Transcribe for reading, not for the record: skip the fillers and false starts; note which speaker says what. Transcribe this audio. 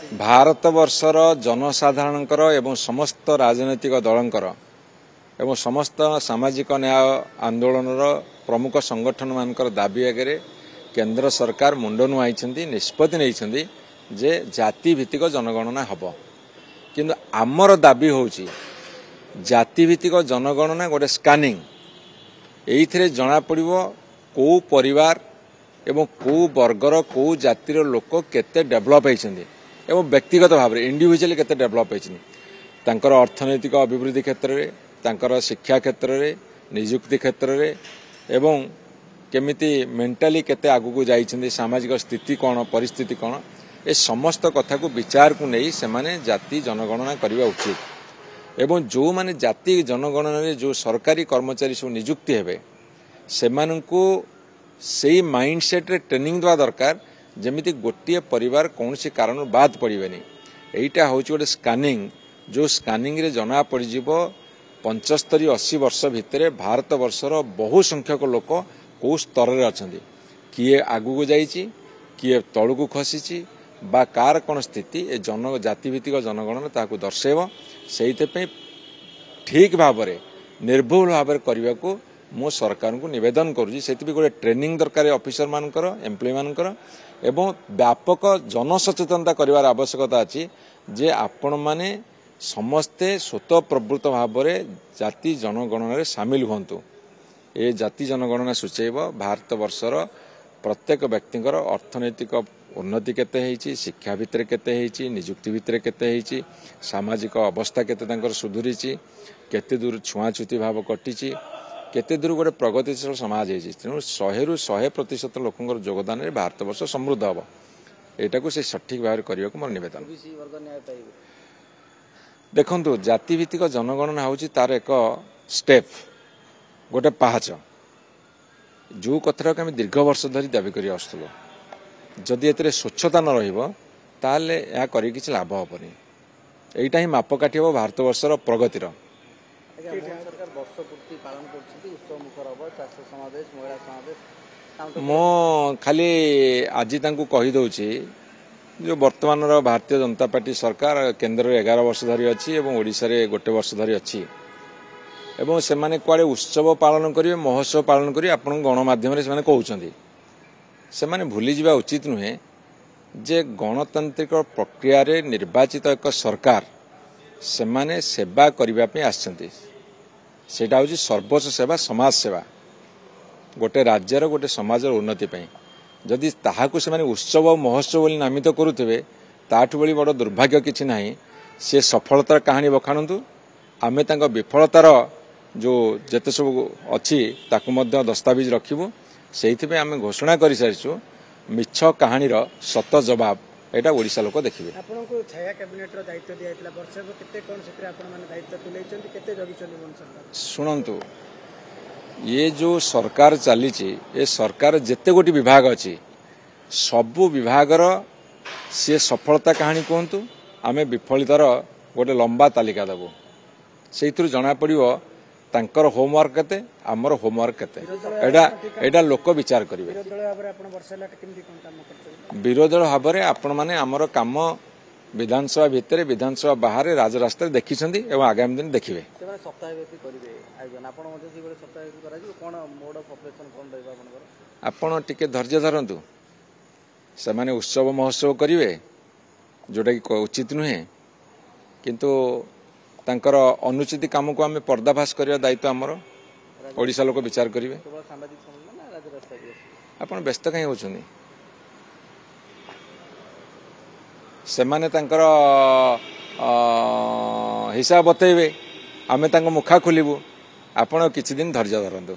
Speaker 1: भारत वर्षर जनसाधारणकर एवं समस्त राजनैतिक दलंकर एवं समस्त सामाजिक न्याय आंदोलन प्रमुख संगठन मानकर दाबी आगे केंद्र सरकार मुंड नुआई निष्पत्ति नहीं जे जाति भित्तिक जनगणना हब किंतु आमर दाबी होची जाति भित्तिक जनगणना गोटे स्कानिंग एइथिरे जना पड़िबो को परिवार एवं को वर्गर को जातिर लोक केते डेभलप होइछन्ती एवं व्यक्तिगत भाव में इंडिविजुअली केते डेभलप होइछन्ती तांकर अर्थनैतिक अभिवृद्धि क्षेत्र में तांकर शिक्षा क्षेत्र में नियुक्ति क्षेत्र में एवं केमिति मेंटली केते आगु जाइछन्ती सामाजिक स्थिति कौन परिस्थिति कौन ए समस्त कथा को विचार को नहीं से माने जाति जनगणना करबा उचित एवं जो माने जाति जनगणना रे जो सरकारी कर्मचारी सब नियुक्ति हेबे सेमानंकु सेही माइंडसेट रे ट्रेनिंग दवा दरकार जेमिति गोटे परिवार कौन सी कारण बाद पड़ेनि एटा हूँ गोटे स्कानिंग जो स्कानिंग रे जना पड़िजिवो 75-80 वर्ष भितर भारत वर्षर बहु संख्यक लोक को स्तर रे अछंती किए आगु को जाइछि किए तळु खसी बा कार कौन स्थिति ए जन जाति भित्तिक जनगणना ताकू दर्शेब से ठीक भाव में निर्भुल भाव में करने को मो सरकार को निवेदन करुँगी से गोटे ट्रेनिंग दरकार ऑफिसर मानकर एम्प्लॉय मानकर एवं व्यापक जनसचेतनता करार आवश्यकता अच्छी जे आपण माने समस्ते स्वतः प्रवृत्त भाव में जाति जनगणना सामिल हुंतु ए जाति जनगणना सूचेब भारत वर्षर प्रत्येक व्यक्तिंकर अर्थनैतिक उन्नति केते हेची शिक्षा भितर केते हेची नियुक्ति भितर केते हेची सामाजिक अवस्था केते तांकर सुधुरीची केते दूर छुआछुती भाव कटिची केते दूर गोटे प्रगतिशील समाज हेची तेणु 100% लोकंकर योगदान रे भारत वर्ष समृद्ध हबो एटा को से सठिक भाव करबा को मोर निवेदन देखंतु जाति भित्तिक जनगणना होची तार एक स्टेप गोटे पाहाच जो कथा को आम दीर्घ वर्ष धरी दाबी कर आसुलु जदि एतरे स्वच्छता न रहिबो ताले या करी किछ लाभ होबनी एइटा ही मापकाठी हो भारत वर्षर प्रगतिर मो खाली आज तांकु कहि दउची जो वर्तमान भारतीय जनता पार्टी सरकार केंद्र 11 वर्ष धरी अच्छी एवं ओडिशा रे गोटे वर्ष धरी अच्छी एवं से माने कुआडे उत्सव पालन करिवे महोत्सव पालन करिवे आपण गणमाध्यम से कहउछन्ती से माने भूली जिबा उचित नुहे जे गणतांत्रिक प्रक्रिया रे निर्वाचित एक सरकार से माने सेवा करिबा पे आछन्ती सेटा होची सर्वोच्च सेवा समाज सेवा गोटे राज्यर गोटे समाजर उन्नति पे जदि ताहाकु से माने उत्सव महोत्सव बोली नामित करुथिबे ताठु बड़ी बड़ दुर्भाग्य किछि नाही से सफलतार कहानी बखाणंतु आमे तांको विफलतार जो जेते सब अच्छी ताकु मध्य दस्तावेज रखिबु सेइथिबे आमे घोषणा करि सारिछु मिछ कहानी सत जवाब एटा ओडिशा लोक देखिबे
Speaker 2: आपनको छाया कैबिनेट रो दायित्व दियाइतला वर्ष केते कोन सेते आपण माने दायित्व तुलैचंती केते जगिचंती मन सरकार
Speaker 1: सुनंतु ये जो सरकार चली ये सरकार जेते गोटी विभाग अच्छी सबु विभागर सी सफलता कहानी कहतु आम विफलतार गोटे लंबा तालिका देबू से जना पड़ो तांकर होमवर्क केते आमर होमवर्क केते एडा लोक विचार करेंगे विरोधी भाव में आपण माने आमर काम विधानसभा भितर विधानसभा बाहर राजरास्ता देखी एवं आगामी दिन देखिए आपण टिके धैर्य धरतु से माने उत्सव महोत्सव करेंगे जोटा कि उचित नुहे किंतु तांकर अनुचित काम को आम पर्दाफाश करने दायित्व आमर ओडिशा लोक विचार करेंगे आपण व्यस्त कहीं होछनी से माने तांकर हिसाब बतेबे आमे तांको मुखा खोलिबु आपण किछि दिन धैर्य धरंतु।